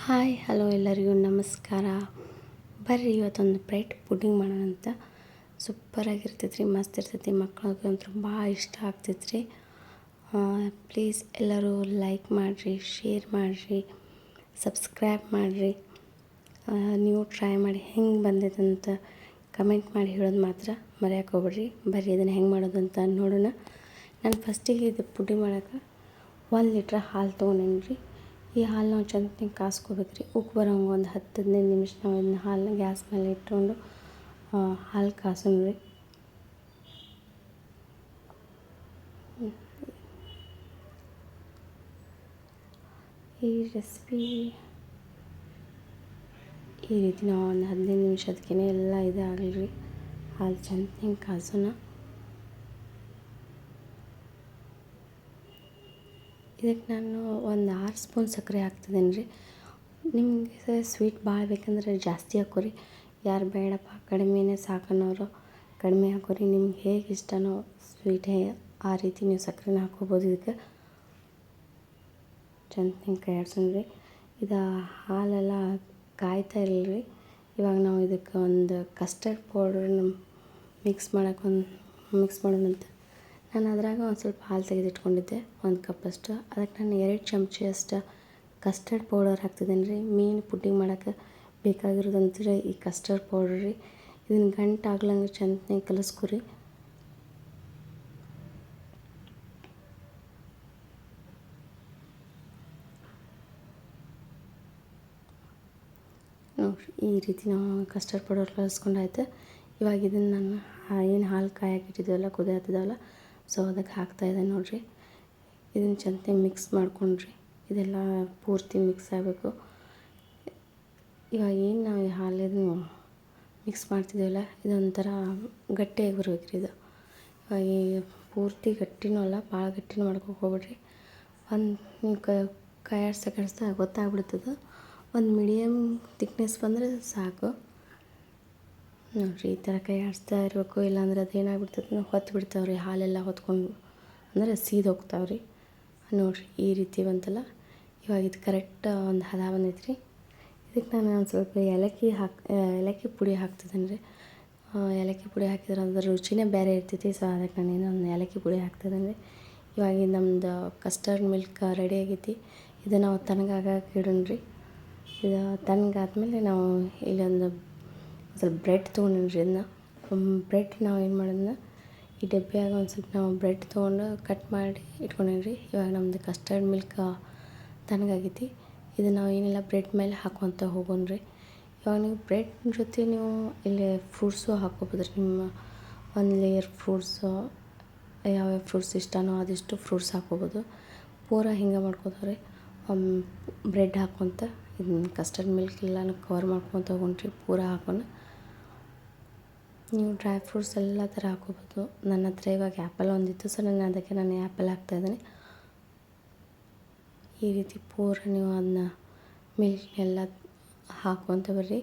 Hi hello ಎಲ್ಲರಿಗೂ ನಮಸ್ಕಾರ. ಬರ್ರಿ ಇವತ್ತೊಂದು ಬ್ರೆಡ್ ಪುಡ್ಡಿಂಗ್ ಮಾಡೋಣ ಅಂತ. ಸೂಪರಾಗಿರ್ತೈತೆ ರೀ, ಮಸ್ತ್ ಇರ್ತೈತಿ. ಮಕ್ಳಿಗೆ ಅಂತೂ ಭಾಳ ಇಷ್ಟ ಆಗ್ತೈತೆ ರೀ. ಪ್ಲೀಸ್ ಎಲ್ಲರೂ ಲೈಕ್ ಮಾಡಿರಿ, ಶೇರ್ ಮಾಡಿರಿ, ಸಬ್ಸ್ಕ್ರೈಬ್ ಮಾಡಿರಿ. ನೀವು ಟ್ರೈ ಮಾಡಿ ಹೆಂಗೆ ಬಂದೈತೆ ಅಂತ ಕಮೆಂಟ್ ಮಾಡಿ ಹೇಳೋದು ಮಾತ್ರ ಮರೆಯೋಕೆ ಹೋಗ್ಬೇಡ್ರಿ. ಬರ್ರಿ ಇದನ್ನು ಹೆಂಗೆ ಮಾಡೋದು ಅಂತ ನೋಡೋಣ. ನಾನು ಫಸ್ಟಿಗೆ ಇದು ಪುಡ್ಡಿಂಗ್ ಮಾಡೋಕೆ 1 ಲೀಟ್ರ್ ಹಾಲು ತೊಗೊಂಡೇನಿ ರೀ. ಈ ಹಾಲು ನಾವು ಚಂದ ಕಾಸ್ಕೋಬೇಕು ರೀ. ಉಕ್ಕಿ ಬರೋಂಗೆ ಒಂದು 10-15 ನಿಮಿಷ ನಾವು ಇದನ್ನ ಹಾಲನ್ನ ಗ್ಯಾಸ್ ಮೇಲೆ ಇಟ್ಕೊಂಡು ಹಾಲು ಕಾಸೋಣ ರೀ. ಈ ರೆಸಿಪಿ ಈ ರೀತಿ ನಾವು ಒಂದು 15 ನಿಮಿಷದಕ್ಕೆ ಎಲ್ಲ ಇದಾಗಲಿ ರೀ. ಹಾಲು ಚಂದ ಕಾಸೋಣ. ಇದಕ್ಕೆ ನಾನು ಒಂದು 6 ಸ್ಪೂನ್ ಸಕ್ಕರೆ ಹಾಕ್ತಿದ್ದೀನಿ ರೀ. ನಿಮಗೆ ಸ್ವೀಟ್ ಭಾಳ ಬೇಕಂದ್ರೆ ಜಾಸ್ತಿ ಹಾಕೋರಿ. ಯಾರು ಬೇಡಪ್ಪ ಕಡಿಮೆನೇ ಸಾಕನ್ನೋರು ಕಡಿಮೆ ಹಾಕೋರಿ. ನಿಮ್ಗೆ ಹೇಗೆ ಇಷ್ಟನೋ ಸ್ವೀಟ್ ಆ ರೀತಿ ನೀವು ಸಕ್ಕರೆನ ಹಾಕೋಬೋದು. ಇದಕ್ಕೆ ಚಂದ ಕೈಯಾಡ್ಸೋಣ ರೀ. ಇದು ಹಾಲೆಲ್ಲ ಕಾಯ್ತಾ ಇರಲಿ ರೀ. ಇವಾಗ ನಾವು ಇದಕ್ಕೆ ಒಂದು ಕಸ್ಟರ್ಡ್ ಪೌಡ್ರನ್ನ ಮಿಕ್ಸ್ ಮಾಡೋಣಂತ. ನಾನು ಅದ್ರಾಗ ಒಂದು ಸ್ವಲ್ಪ ಹಾಲು ತೆಗೆದಿಟ್ಕೊಂಡಿದ್ದೆ, 1 ಕಪ್ಪಷ್ಟು. ಅದಕ್ಕೆ ನಾನು 2 ಚಮಚಷ್ಟು ಕಸ್ಟರ್ಡ್ ಪೌಡರ್ ಹಾಕ್ತಿದ್ದೀನಿ ರೀ. ಮೀನು ಪುಡ್ಡಿಂಗ್ ಮಾಡೋಕ್ಕೆ ಬೇಕಾಗಿರೋದಂದ್ರೆ ಈ ಕಸ್ಟರ್ಡ್ ಪೌಡ್ರ್ ರೀ. ಇದನ್ನು ಗಂಟಾಗ್ಲಂಗೆ ಚಂದ ಕಲಿಸ್ಕೊರಿ. ನೋಡಿರಿ, ಈ ರೀತಿ ನಾವು ಕಸ್ಟರ್ಡ್ ಪೌಡರ್ ಕಲಿಸ್ಕೊಂಡಾಯ್ತು. ಇವಾಗ ಇದನ್ನು ನಾನು ಏನು ಹಾಲು ಕಾಯಕ್ಕಿಟ್ಟಿದ್ದೀವಲ್ಲ, ಕುದಿಯತ್ತಿದ್ದಾವಲ್ಲ, ಸೊ ಅದಕ್ಕೆ ಹಾಕ್ತಾಯಿದ್ದೆ ನೋಡಿರಿ. ಇದನ್ನು ಚಂದ ಮಿಕ್ಸ್ ಮಾಡ್ಕೊಂಡ್ರಿ. ಇದೆಲ್ಲ ಪೂರ್ತಿ ಮಿಕ್ಸ್ ಆಗಬೇಕು. ಇವಾಗ ಏನು ನಾವು ಈ ಹಾಲಿನ ಮಿಕ್ಸ್ ಮಾಡ್ತಿದ್ದೀವಲ್ಲ, ಇದೊಂಥರ ಗಟ್ಟಿಯಾಗಿ ಬರ್ಬೇಕು ರೀ. ಇದು ಇವಾಗ ಪೂರ್ತಿ ಗಟ್ಟಿನೂ ಅಲ್ಲ, ಭಾಳ ಗಟ್ಟಿನೂ ಮಾಡ್ಕೊಕ್ಕೆ ಹೋಗ್ಬೇಡ್ರಿ. ನೀವು ಕಾಯಿಸ್ತಾ ಗೊತ್ತಾಗ್ಬಿಡ್ತದೆ. ಒಂದು ಮೀಡಿಯಮ್ ತಿಕ್ನೆಸ್ ಬಂದರೆ ಸಾಕು. ನೋಡಿರಿ, ಈ ಥರ ಕೈ ಆಡಿಸ್ತಾ ಇರಬೇಕು. ಇಲ್ಲಾಂದ್ರೆ ಅದು ಏನಾಗ್ಬಿಡ್ತದೆ, ಹೊತ್ತು ಬಿಡ್ತಾವೆ ರೀ. ಹಾಲೆಲ್ಲ ಹೊತ್ಕೊಂಡು ಅಂದರೆ ಸೀದು ಹೋಗ್ತಾವೆ ರೀ. ನೋಡಿರಿ, ಈ ರೀತಿ ಬಂತಲ್ಲ. ಇವಾಗ ಇದು ಕರೆಕ್ಟ್ ಒಂದು ಹದ ಬಂದೈತೆ ರೀ. ಇದಕ್ಕೆ ನಾನು ಒಂದು ಸ್ವಲ್ಪ ಏಲಕ್ಕಿ ಪುಡಿ ಹಾಕ್ತಿದ್ದೀನಿ ರೀ. ಏಲಕ್ಕಿ ಪುಡಿ ಹಾಕಿದ್ರೆ ಅದ್ರ ರುಚಿನೇ ಬೇರೆ ಇರ್ತೈತಿ. ಸೊ ಅದಕ್ಕೆ ನಾನು ಇನ್ನೊಂದು ಏಲಕ್ಕಿ ಪುಡಿ ಹಾಕ್ತಿದ್ದೀನಿ ರೀ. ಇವಾಗ ನಮ್ಮದು ಕಸ್ಟರ್ಡ್ ಮಿಲ್ಕ್ ರೆಡಿ ಆಗೈತಿ. ಇದು ನಾವು ತಣ್ಣಗಾಗಕ್ಕೆ ಇಡೋಣ ರೀ. ಇದು ತಣ್ಣಗಾದ್ಮೇಲೆ ನಾವು ಇಲ್ಲೊಂದು ಸ್ವಲ್ಪ ಬ್ರೆಡ್ ತೊಗೊಂಡಿನಿ ರೀ. ಇದನ್ನ ಬ್ರೆಡ್ ನಾವು ಏನು ಮಾಡೋದನ್ನ ಈ ಡಬ್ಬಿಯಾಗ ಒಂದು ಸ್ವಲ್ಪ ನಾವು ಬ್ರೆಡ್ ತೊಗೊಂಡು ಕಟ್ ಮಾಡಿ ಇಟ್ಕೊಂಡೀನಿ ರೀ. ಇವಾಗ ನಮ್ಮದು ಕಸ್ಟರ್ಡ್ ಮಿಲ್ಕ್ ತಣ್ಣಗಾಗೈತಿ. ಇದು ನಾವು ಏನಿಲ್ಲ ಬ್ರೆಡ್ ಮೇಲೆ ಹಾಕ್ಕೊತ ಹೋಗೋಣ ರೀ. ಇವಾಗ ನೀವು ಬ್ರೆಡ್ ಜೊತೆ ನೀವು ಇಲ್ಲಿ ಫ್ರೂಟ್ಸು ಹಾಕ್ಕೋಬೋದು ರೀ. ನಿಮ್ಮ 1 ಲೇಯರ್ ಫ್ರೂಟ್ಸು, ಯಾವ್ಯಾವ ಫ್ರೂಟ್ಸ್ ಇಷ್ಟನೋ ಅದಿಷ್ಟು ಫ್ರೂಟ್ಸ್ ಹಾಕ್ಕೋಬೋದು. ಪೂರ ಹಿಂಗೆ ಮಾಡ್ಕೋತಾರೆ. ಬ್ರೆಡ್ ಹಾಕ್ಕೊತ ಇದನ್ನ ಕಸ್ಟರ್ಡ್ ಮಿಲ್ಕ್ ಎಲ್ಲನೂ ಕವರ್ ಮಾಡ್ಕೊತ ಹೋಗೋಣ್ರಿ. ಪೂರ ಹಾಕೊಂಡು ನೀವು ಡ್ರೈ ಫ್ರೂಟ್ಸ್ ಎಲ್ಲ ಥರ ಹಾಕ್ಕೋಬೋದು. ನನ್ನ ಹತ್ರ ಇವಾಗ ಆ್ಯಪಲ್ ಒಂದಿತ್ತು, ಸೊ ಅದಕ್ಕೆ ನಾನು ಆ್ಯಪಲ್ ಹಾಕ್ತಾಯಿದ್ದೀನಿ. ಈ ರೀತಿ ಪೂರ ನೀವು ಅದನ್ನ ಮಿಲ್ಕ್ನೆಲ್ಲ ಹಾಕ್ಕೊತ ಬರ್ರಿ.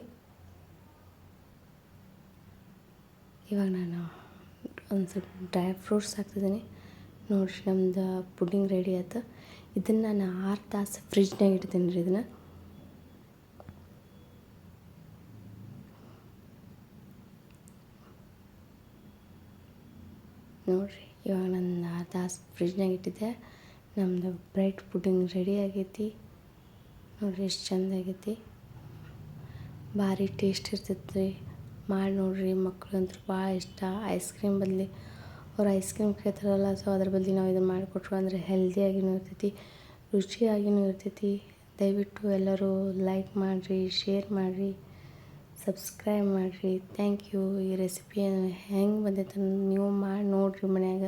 ಇವಾಗ ನಾನು ಒಂದು ಸ್ವಲ್ಪ ಡ್ರೈ ಫ್ರೂಟ್ಸ್ ಹಾಕ್ತಿದ್ದೀನಿ. ನೋಡಿರಿ, ನಮ್ದು ಪುಡ್ಡಿಂಗ್ ರೆಡಿ ಆಯ್ತು. ಇದನ್ನು ನಾನು 6 ತಾಸು ಫ್ರಿಜ್ನಾಗ ಇಡ್ತೀನಿ ರೀ. ಇದನ್ನು ನೋಡಿರಿ, ಇವಾಗ ನಾನು 6 ತಾಸು ಫ್ರಿಜ್ನಾಗ ಇಟ್ಟಿದ್ದೆ. ನಮ್ಮದು ಬ್ರೆಡ್ ಪುಡ್ಡಿಂಗ್ ರೆಡಿ ಆಗೈತಿ. ನೋಡಿರಿ ಎಷ್ಟು ಚೆಂದ ಆಗೈತಿ. ಭಾರಿ ಟೇಸ್ಟ್ ಇರ್ತೈತೆ ರೀ. ಮಾಡಿ ನೋಡಿರಿ, ಮಕ್ಳಿಗಂತೂ ಭಾಳ ಇಷ್ಟ. ಐಸ್ ಕ್ರೀಮ್ ಬದಲಿ ಅವ್ರು ಐಸ್ ಕ್ರೀಮ್ ಕೇಳ್ತಾರಲ್ಲ, ಸೊ ಅದ್ರ ಬದಲಿ ನಾವು ಇದನ್ನು ಮಾಡಿಕೊಟ್ರು ಅಂದರೆ ಹೆಲ್ದಿಯಾಗಿಯೂ ಇರ್ತೈತಿ, ರುಚಿಯಾಗಿಯೂ ಇರ್ತೈತಿ. ದಯವಿಟ್ಟು ಎಲ್ಲರೂ ಲೈಕ್ ಮಾಡಿರಿ, ಶೇರ್ ಮಾಡಿರಿ, ಸಬ್ಸ್ಕ್ರೈಬ್ ಮಾಡಿರಿ. Thank you. ಈ ರೆಸಿಪಿ ಹೆಂಗೆ ಬಂದೈತೆ ನೀವು ಮಾಡಿ ನೋಡಿರಿ ಮನ್ಯಾಗ.